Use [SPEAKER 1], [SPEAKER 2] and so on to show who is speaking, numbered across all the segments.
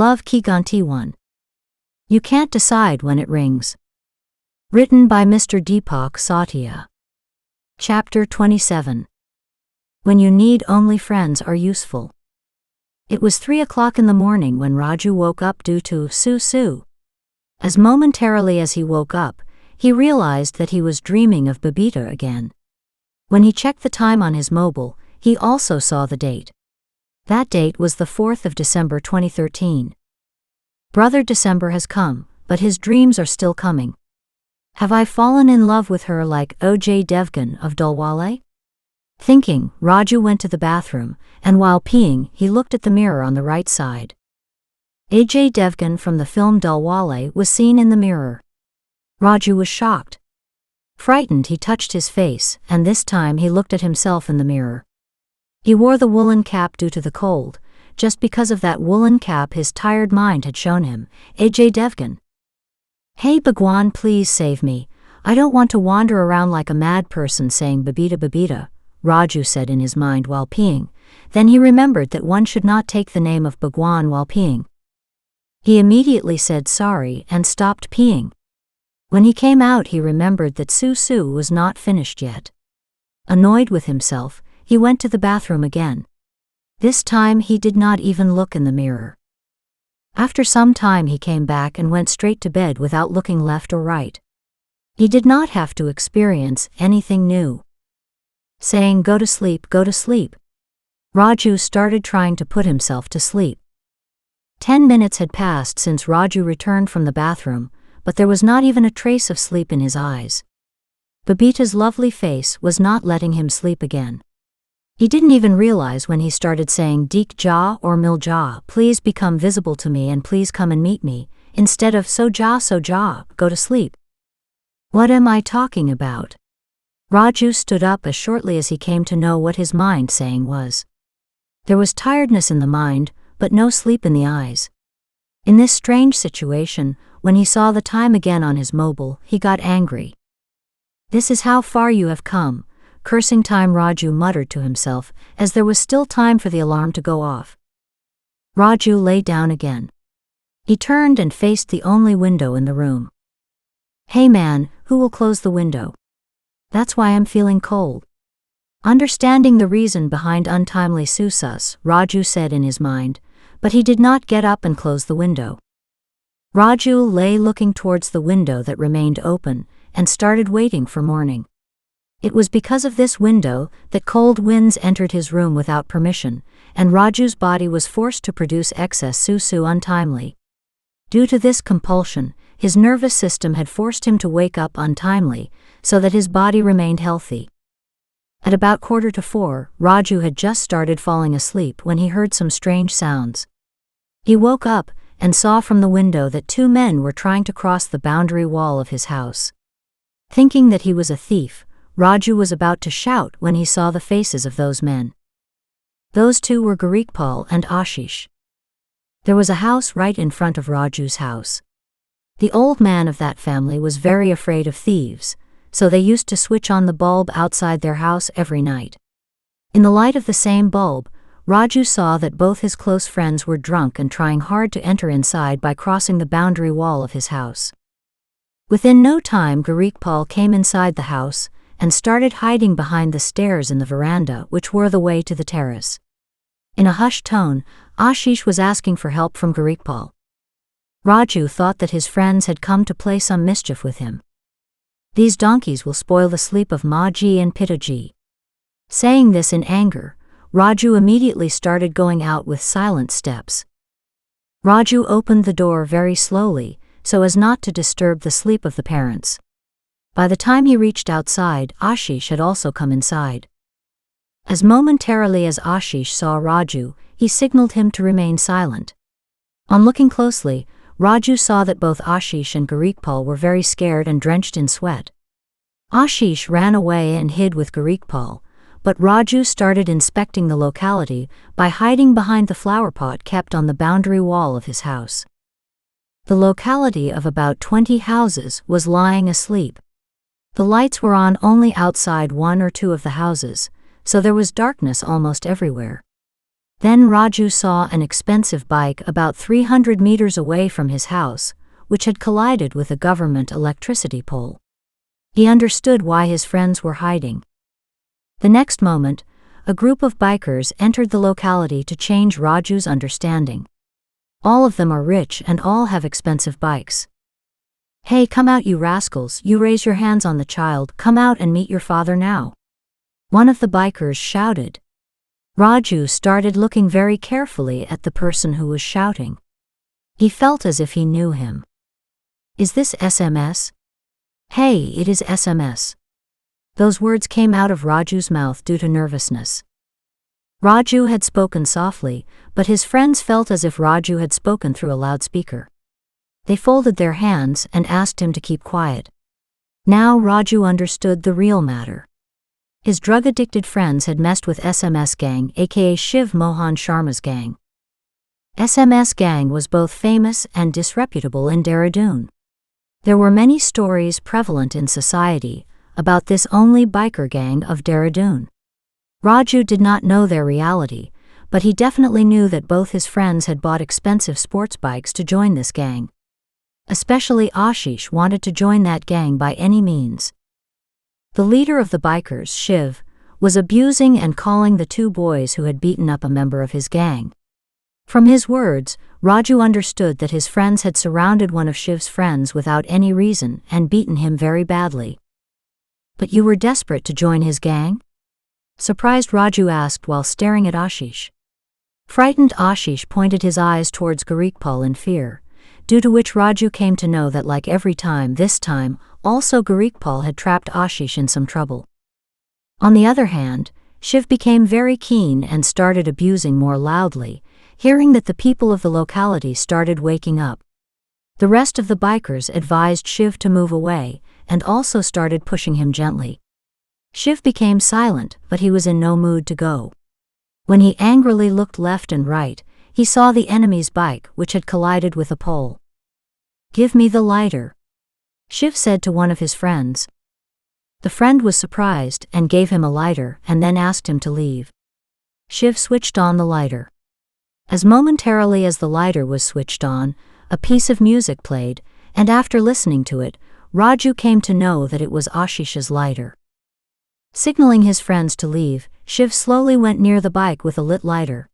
[SPEAKER 1] Love Ki Ghanti 1. You Can't Decide When It Rings. Written by Mr. Deepak Satya. Chapter 27. When You Need Only Friends Are Useful. It was 3 o'clock in the morning when Raju woke up due to Su. As momentarily as he woke up, he realized that he was dreaming of Babita again. When he checked the time on his mobile, he also saw the date. That date was the 4th of December 2013. Brother December has come, but his dreams are still coming. Have I fallen in love with her like Ajay Devgan of Dalwale? Thinking, Raju went to the bathroom, and while peeing, he looked at the mirror on the right side. Ajay Devgan from the film Dalwale was seen in the mirror. Raju was shocked. Frightened, he touched his face, and this time he looked at himself in the mirror. He wore the woolen cap due to the cold. Just because of that woolen cap his tired mind had shown him, Ajay Devgan. Hey Bhagwan, please save me. I don't want to wander around like a mad person saying Babita Babita, Raju said in his mind while peeing. Then he remembered that one should not take the name of Bhagwan while peeing. He immediately said sorry and stopped peeing. When he came out he remembered that Su was not finished yet. Annoyed with himself, he went to the bathroom again. This time he did not even look in the mirror. After some time he came back and went straight to bed without looking left or right. He did not have to experience anything new. Saying go to sleep, Raju started trying to put himself to sleep. 10 minutes had passed since Raju returned from the bathroom, but there was not even a trace of sleep in his eyes. Babita's lovely face was not letting him sleep again. He didn't even realize when he started saying Deek Ja or Mil Ja, please become visible to me and please come and meet me, instead of so ja, go to sleep. What am I talking about? Raju stood up as shortly as he came to know what his mind saying was. There was tiredness in the mind, but no sleep in the eyes. In this strange situation, when he saw the time again on his mobile, he got angry. This is how far you have come. Cursing time, Raju muttered to himself, as there was still time for the alarm to go off. Raju lay down again. He turned and faced the only window in the room. Hey man, who will close the window? That's why I'm feeling cold. Understanding the reason behind untimely Susus, Raju said in his mind, but he did not get up and close the window. Raju lay looking towards the window that remained open, and started waiting for morning. It was because of this window that cold winds entered his room without permission, and Raju's body was forced to produce excess Su untimely. Due to this compulsion, his nervous system had forced him to wake up untimely, so that his body remained healthy. At about 3:45, Raju had just started falling asleep when he heard some strange sounds. He woke up and saw from the window that 2 men were trying to cross the boundary wall of his house. Thinking that he was a thief, Raju was about to shout when he saw the faces of those men. Those 2 were Gurikpal and Ashish. There was a house right in front of Raju's house. The old man of that family was very afraid of thieves, so they used to switch on the bulb outside their house every night. In the light of the same bulb, Raju saw that both his close friends were drunk and trying hard to enter inside by crossing the boundary wall of his house. Within no time Gurikpal came inside the house and started hiding behind the stairs in the veranda which were the way to the terrace. In a hushed tone, Ashish was asking for help from Gurikpal. Raju thought that his friends had come to play some mischief with him. These donkeys will spoil the sleep of Maji and Pitaji. Saying this in anger, Raju immediately started going out with silent steps. Raju opened the door very slowly, so as not to disturb the sleep of the parents. By the time he reached outside, Ashish had also come inside. As momentarily as Ashish saw Raju, he signaled him to remain silent. On looking closely, Raju saw that both Ashish and Gurikpal were very scared and drenched in sweat. Ashish ran away and hid with Gurikpal, but Raju started inspecting the locality by hiding behind the flower pot kept on the boundary wall of his house. The locality of about 20 houses was lying asleep. The lights were on only outside 1 or 2 of the houses, so there was darkness almost everywhere. Then Raju saw an expensive bike about 300 meters away from his house, which had collided with a government electricity pole. He understood why his friends were hiding. The next moment, a group of bikers entered the locality to change Raju's understanding. All of them are rich and all have expensive bikes. Hey, come out, you rascals, you raise your hands on the child, come out and meet your father now. One of the bikers shouted. Raju started looking very carefully at the person who was shouting. He felt as if he knew him. Is this SMS? Hey, it is SMS. Those words came out of Raju's mouth due to nervousness. Raju had spoken softly, but his friends felt as if Raju had spoken through a loudspeaker. They folded their hands and asked him to keep quiet. Now Raju understood the real matter. His drug-addicted friends had messed with SMS gang, aka Shiv Mohan Sharma's gang. SMS gang was both famous and disreputable in Dehradun. There were many stories prevalent in society about this only biker gang of Dehradun. Raju did not know their reality, but he definitely knew that both his friends had bought expensive sports bikes to join this gang. Especially Ashish wanted to join that gang by any means. The leader of the bikers, Shiv, was abusing and calling the two boys who had beaten up a member of his gang. From his words, Raju understood that his friends had surrounded one of Shiv's friends without any reason and beaten him very badly. But you were desperate to join his gang? Surprised, Raju asked while staring at Ashish. Frightened, Ashish pointed his eyes towards Garikpal in fear, due to which Raju came to know that like every time, this time, also Garikpal had trapped Ashish in some trouble. On the other hand, Shiv became very keen and started abusing more loudly, hearing that the people of the locality started waking up. The rest of the bikers advised Shiv to move away, and also started pushing him gently. Shiv became silent, but he was in no mood to go. When he angrily looked left and right, he saw the enemy's bike which had collided with a pole. Give me the lighter, Shiv said to one of his friends. The friend was surprised and gave him a lighter and then asked him to leave. Shiv switched on the lighter. As momentarily as the lighter was switched on, a piece of music played, and after listening to it, Raju came to know that it was Ashish's lighter. Signaling his friends to leave, Shiv slowly went near the bike with a lit lighter.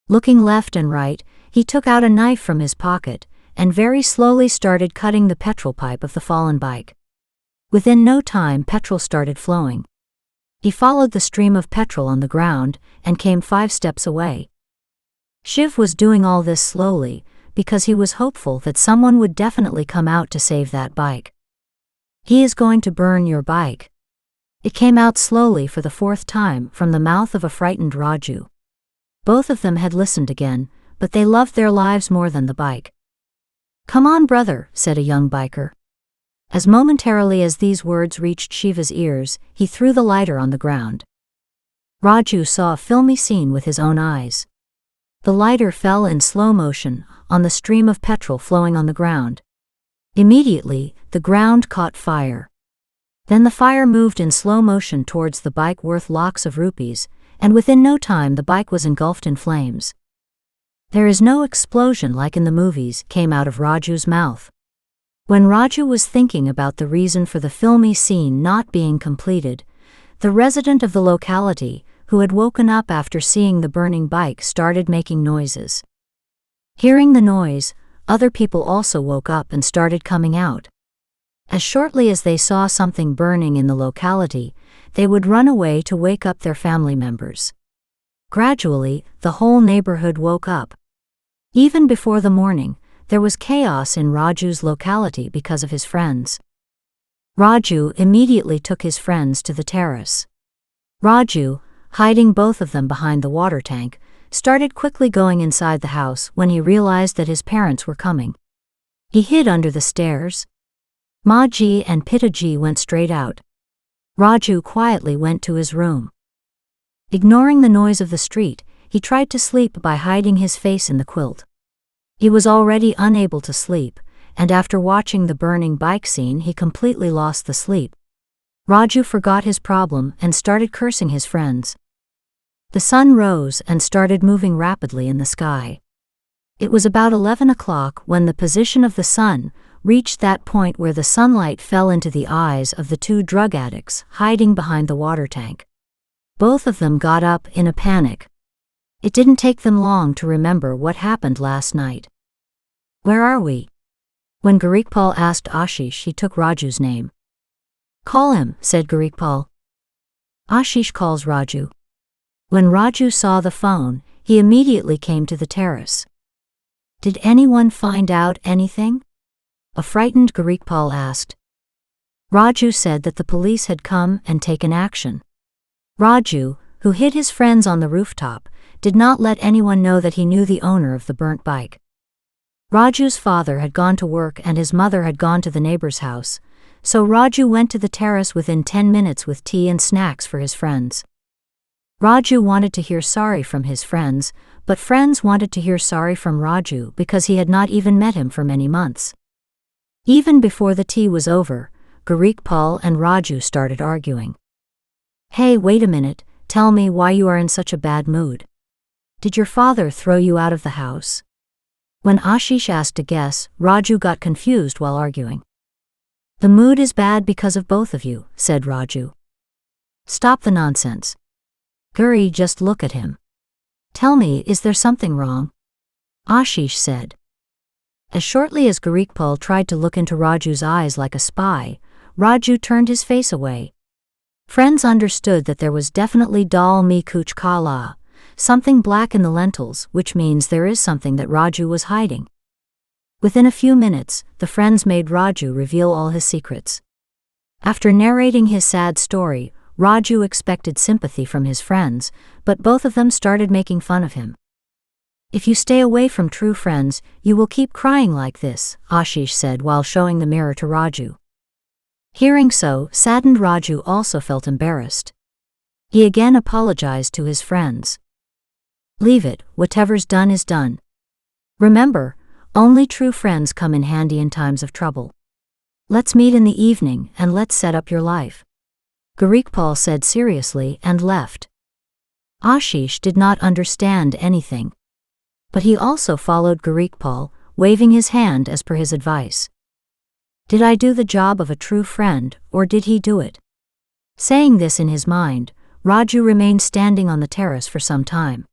[SPEAKER 1] Looking left and right, he took out a knife from his pocket and very slowly started cutting the petrol pipe of the fallen bike. Within no time, petrol started flowing. He followed the stream of petrol on the ground and came 5 steps away. Shiv was doing all this slowly because he was hopeful that someone would definitely come out to save that bike. He is going to burn your bike. It came out slowly for the 4th time from the mouth of a frightened Raju. Both of them had listened again, but they loved their lives more than the bike. Come on, brother, said a young biker. As momentarily as these words reached Shiva's ears, he threw the lighter on the ground. Raju saw a filmy scene with his own eyes. The lighter fell in slow motion on the stream of petrol flowing on the ground. Immediately, the ground caught fire. Then the fire moved in slow motion towards the bike worth lakhs of rupees, and within no time the bike was engulfed in flames. There is no explosion like in the movies, came out of Raju's mouth. When Raju was thinking about the reason for the filmy scene not being completed, the resident of the locality, who had woken up after seeing the burning bike, started making noises. Hearing the noise, other people also woke up and started coming out. As shortly as they saw something burning in the locality, they would run away to wake up their family members. Gradually, the whole neighborhood woke up. Even before the morning, there was chaos in Raju's locality because of his friends. Raju immediately took his friends to the terrace. Raju, hiding both of them behind the water tank, started quickly going inside the house when he realized that his parents were coming. He hid under the stairs. Maji and Pitaji went straight out. Raju quietly went to his room. Ignoring the noise of the street, he tried to sleep by hiding his face in the quilt. He was already unable to sleep, and after watching the burning bike scene he completely lost the sleep. Raju forgot his problem and started cursing his friends. The sun rose and started moving rapidly in the sky. It was about 11 o'clock when the position of the sun reached that point where the sunlight fell into the eyes of the two drug addicts hiding behind the water tank. Both of them got up in a panic. It didn't take them long to remember what happened last night. "Where are we?" When Gurikpal asked Ashish, he took Raju's name. "Call him," said Gurikpal. Ashish calls Raju. When Raju saw the phone, he immediately came to the terrace. "Did anyone find out anything?" a frightened Gurikpal asked. Raju said that the police had come and taken action. Raju, who hid his friends on the rooftop, did not let anyone know that he knew the owner of the burnt bike. Raju's father had gone to work and his mother had gone to the neighbor's house, so Raju went to the terrace within 10 minutes with tea and snacks for his friends. Raju wanted to hear sorry from his friends, but friends wanted to hear sorry from Raju because he had not even met him for many months. Even before the tea was over, Gurikpal and Raju started arguing. "Hey, wait a minute, tell me why you are in such a bad mood. Did your father throw you out of the house?" When Ashish asked a guess, Raju got confused while arguing. "The mood is bad because of both of you," said Raju. "Stop the nonsense. Guri, just look at him. Tell me, is there something wrong?" Ashish said. As shortly as Gurikpal tried to look into Raju's eyes like a spy, Raju turned his face away. Friends understood that there was definitely dal mi kuch kala, something black in the lentils, which means there is something that Raju was hiding. Within a few minutes, the friends made Raju reveal all his secrets. After narrating his sad story, Raju expected sympathy from his friends, but both of them started making fun of him. "If you stay away from true friends, you will keep crying like this," Ashish said while showing the mirror to Raju. Hearing so, saddened Raju also felt embarrassed. He again apologized to his friends. "Leave it, whatever's done is done. Remember, only true friends come in handy in times of trouble. Let's meet in the evening and let's set up your life," Gurikpal said seriously and left. Ashish did not understand anything. But he also followed Gurikpal, waving his hand as per his advice. Did I do the job of a true friend, or did he do it? Saying this in his mind, Raju remained standing on the terrace for some time.